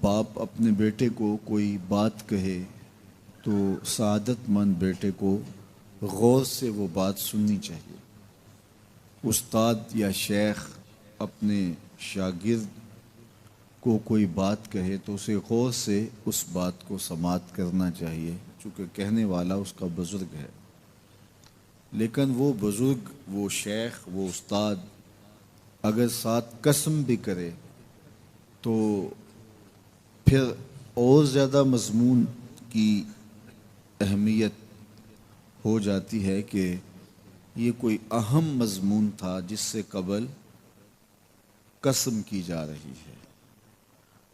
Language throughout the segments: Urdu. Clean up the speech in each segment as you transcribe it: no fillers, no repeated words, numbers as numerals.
باپ اپنے بیٹے کو کوئی بات کہے تو سعادت مند بیٹے کو غور سے وہ بات سننی چاہیے۔ استاد یا شیخ اپنے شاگرد کو کوئی بات کہے تو اسے غور سے اس بات کو سماعت کرنا چاہیے، چونکہ کہنے والا اس کا بزرگ ہے۔ لیکن وہ بزرگ، وہ شیخ، وہ استاد اگر ساتھ قسم بھی کرے تو پھر اور زیادہ مضمون کی اہمیت ہو جاتی ہے کہ یہ کوئی اہم مضمون تھا جس سے قبل قسم کی جا رہی ہے۔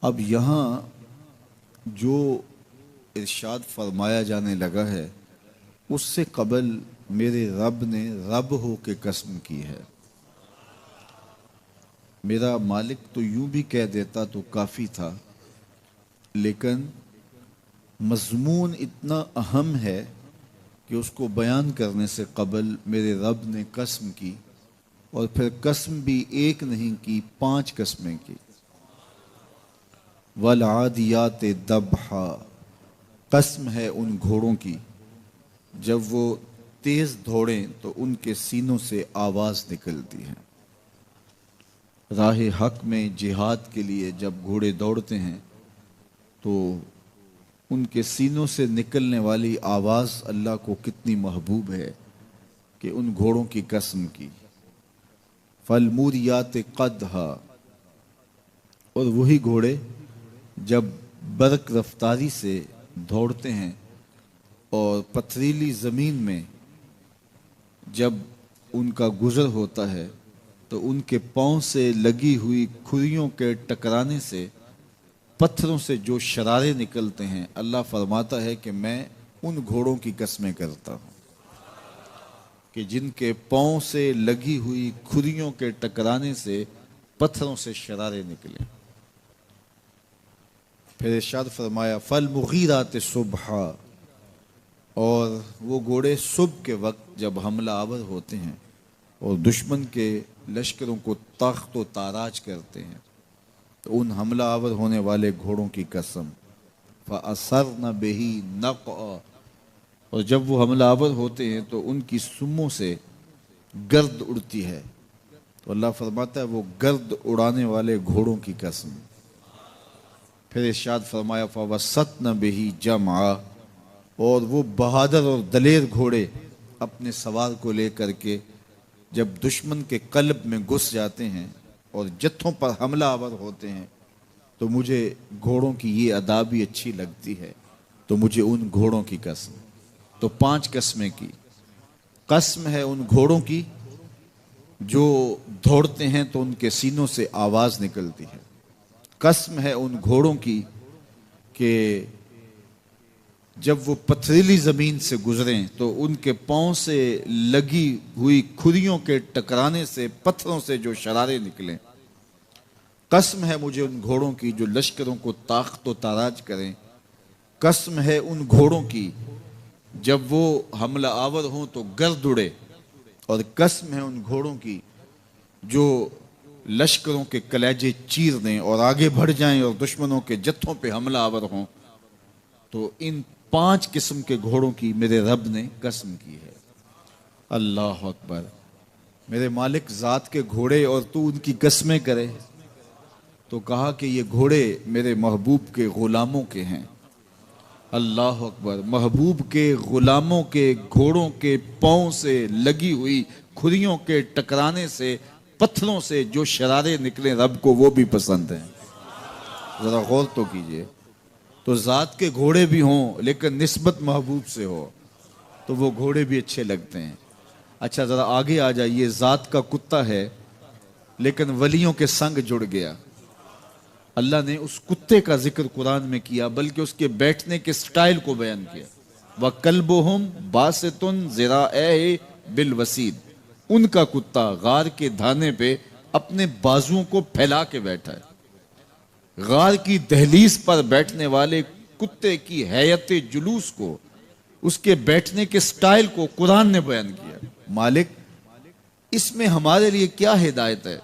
اب یہاں جو ارشاد فرمایا جانے لگا ہے اس سے قبل میرے رب نے رب ہو کے قسم کی ہے۔ میرا مالک تو یوں بھی کہہ دیتا تو کافی تھا، لیکن مضمون اتنا اہم ہے کہ اس کو بیان کرنے سے قبل میرے رب نے قسم کی، اور پھر قسم بھی ایک نہیں کی، 5 قسمیں کی۔ والعادیات ضبحا، قسم ہے ان گھوڑوں کی جب وہ تیز دوڑیں تو ان کے سینوں سے آواز نکلتی ہے۔ راہ حق میں جہاد کے لیے جب گھوڑے دوڑتے ہیں تو ان کے سینوں سے نکلنے والی آواز اللہ کو کتنی محبوب ہے کہ ان گھوڑوں کی قسم کی۔ فالموریات قدحا، اور وہی گھوڑے جب برق رفتاری سے دوڑتے ہیں اور پتھریلی زمین میں جب ان کا گزر ہوتا ہے تو ان کے پاؤں سے لگی ہوئی کھریوں کے ٹکرانے سے، پتھروں سے جو شرارے نکلتے ہیں، اللہ فرماتا ہے کہ میں ان گھوڑوں کی قسمیں کرتا ہوں کہ جن کے پاؤں سے لگی ہوئی کھریوں کے ٹکرانے سے پتھروں سے شرارے نکلے۔ پھر ارشاد فرمایا فالمغیرات صبحا، اور وہ گھوڑے صبح کے وقت جب حملہ آور ہوتے ہیں اور دشمن کے لشکروں کو تخت و تاراج کرتے ہیں تو ان حملہ آور ہونے والے گھوڑوں کی قسم۔ فَأَثَرْنَ بِهِ نَقْعًا، اور جب وہ حملہ آور ہوتے ہیں تو ان کی سموں سے گرد اڑتی ہے، تو اللہ فرماتا ہے وہ گرد اڑانے والے گھوڑوں کی قسم۔ پھر ارشاد فرمایا فَوَسَطْنَ بِهِ جَمْعًا، اور وہ بہادر اور دلیر گھوڑے اپنے سوار کو لے کر کے جب دشمن کے قلب میں گھس جاتے ہیں اور جتھوں پر حملہ آور ہوتے ہیں تو مجھے گھوڑوں کی یہ ادا بھی اچھی لگتی ہے، تو مجھے ان گھوڑوں کی قسم۔ تو 5 قسمیں کی۔ قسم ہے ان گھوڑوں کی جو دوڑتے ہیں تو ان کے سینوں سے آواز نکلتی ہے۔ قسم ہے ان گھوڑوں کی کہ جب وہ پتھریلی زمین سے گزریں تو ان کے پاؤں سے لگی ہوئی کھریوں کے ٹکرانے سے، پتھروں سے جو شرارے نکلیں۔ قسم ہے مجھے ان گھوڑوں کی جو لشکروں کو تاخت و تاراج کریں۔ قسم ہے ان گھوڑوں کی جب وہ حملہ آور ہوں تو گرد اڑے، اور قسم ہے ان گھوڑوں کی جو لشکروں کے کلیجے چیر دیں اور آگے بڑھ جائیں اور دشمنوں کے جتھوں پہ حملہ آور ہوں۔ تو ان 5 قسم کے گھوڑوں کی میرے رب نے قسم کی ہے۔ اللہ اکبر! میرے مالک ذات کے گھوڑے اور تو ان کی قسمیں کرے، تو کہا کہ یہ گھوڑے میرے محبوب کے غلاموں کے ہیں۔ اللہ اکبر! محبوب کے غلاموں کے گھوڑوں کے پاؤں سے لگی ہوئی کھریوں کے ٹکرانے سے، پتھروں سے جو شرارے نکلے، رب کو وہ بھی پسند ہیں۔ ذرا غور تو کیجئے۔ تو ذات کے گھوڑے بھی ہوں لیکن نسبت محبوب سے ہو تو وہ گھوڑے بھی اچھے لگتے ہیں۔ اچھا ذرا آگے آ جائیے، ذات کا کتا ہے لیکن ولیوں کے سنگ جڑ گیا۔ اللہ نے اس کتے کا ذکر قرآن میں کیا، بلکہ اس کے بیٹھنے کے سٹائل کو بیان کیا۔ وَكَلْبُهُمْ بَاسِطٌ ذِرَاعَيْهِ بِالْوَسِيدِ، ان کا کتا غار کے دھانے پہ اپنے بازوؤں کو پھیلا کے بیٹھا ہے۔ غار کی دہلیز پر بیٹھنے والے کتے کی حیت جلوس کو، اس کے بیٹھنے کے سٹائل کو قرآن نے بیان کیا۔ مالک اس میں ہمارے لیے کیا ہدایت ہے؟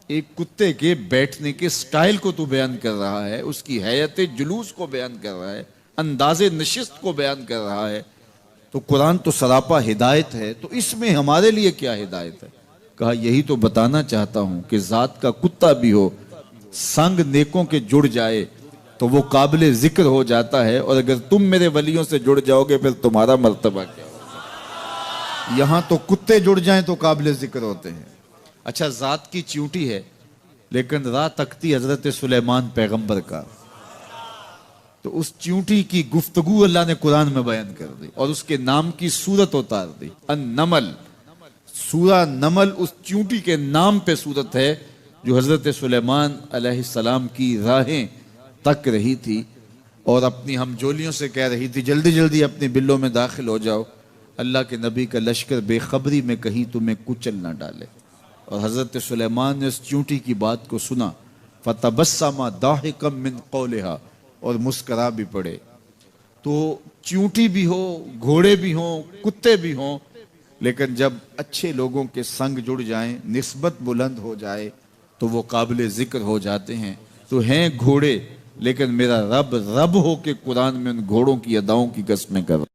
ایک کتے کے بیٹھنے کے سٹائل کو تو بیان کر رہا ہے، اس کی حیت جلوس کو بیان کر رہا ہے، انداز نشست کو بیان کر رہا ہے، تو قرآن تو سراپا ہدایت ہے، تو اس میں ہمارے لیے کیا ہدایت ہے؟ کہا یہی تو بتانا چاہتا ہوں کہ ذات کا کتا بھی ہو، سنگ نیکوں کے جڑ جائے تو وہ قابل ذکر ہو جاتا ہے، اور اگر تم میرے ولیوں سے جڑ جاؤ گے پھر تمہارا مرتبہ کیا ہوگا؟ یہاں تو کتے جڑ جائیں تو قابل ذکر ہوتے ہیں۔ اچھا ذات کی چیونٹی ہے، لیکن راہ تکتی حضرت سلیمان پیغمبر کا، تو اس چیونٹی کی گفتگو اللہ نے قرآن میں بیان کر دی اور اس کے نام کی صورت اتار دی۔ النمل، سورہ نمل اس چیونٹی کے نام پہ صورت ہے جو حضرت سلیمان علیہ السلام کی راہیں تک رہی تھی اور اپنی ہمجولیوں سے کہہ رہی تھی جلدی جلدی اپنی بلوں میں داخل ہو جاؤ، اللہ کے نبی کا لشکر بے خبری میں کہیں تمہیں کچل نہ ڈالے۔ اور حضرت سلیمان نے اس چیونٹی کی بات کو سنا، فَتَبَسَّمَ ضَاحِكًا مِّن قَوْلِهَا، اور مسکرا بھی پڑے۔ تو چیونٹی بھی ہو، گھوڑے بھی ہوں، کتے بھی ہوں، لیکن جب اچھے لوگوں کے سنگ جڑ جائیں، نسبت بلند ہو جائے تو وہ قابل ذکر ہو جاتے ہیں۔ تو ہیں گھوڑے، لیکن میرا رب رب ہو کے قرآن میں ان گھوڑوں کی اداؤں کی قسمیں کر رہا ہے۔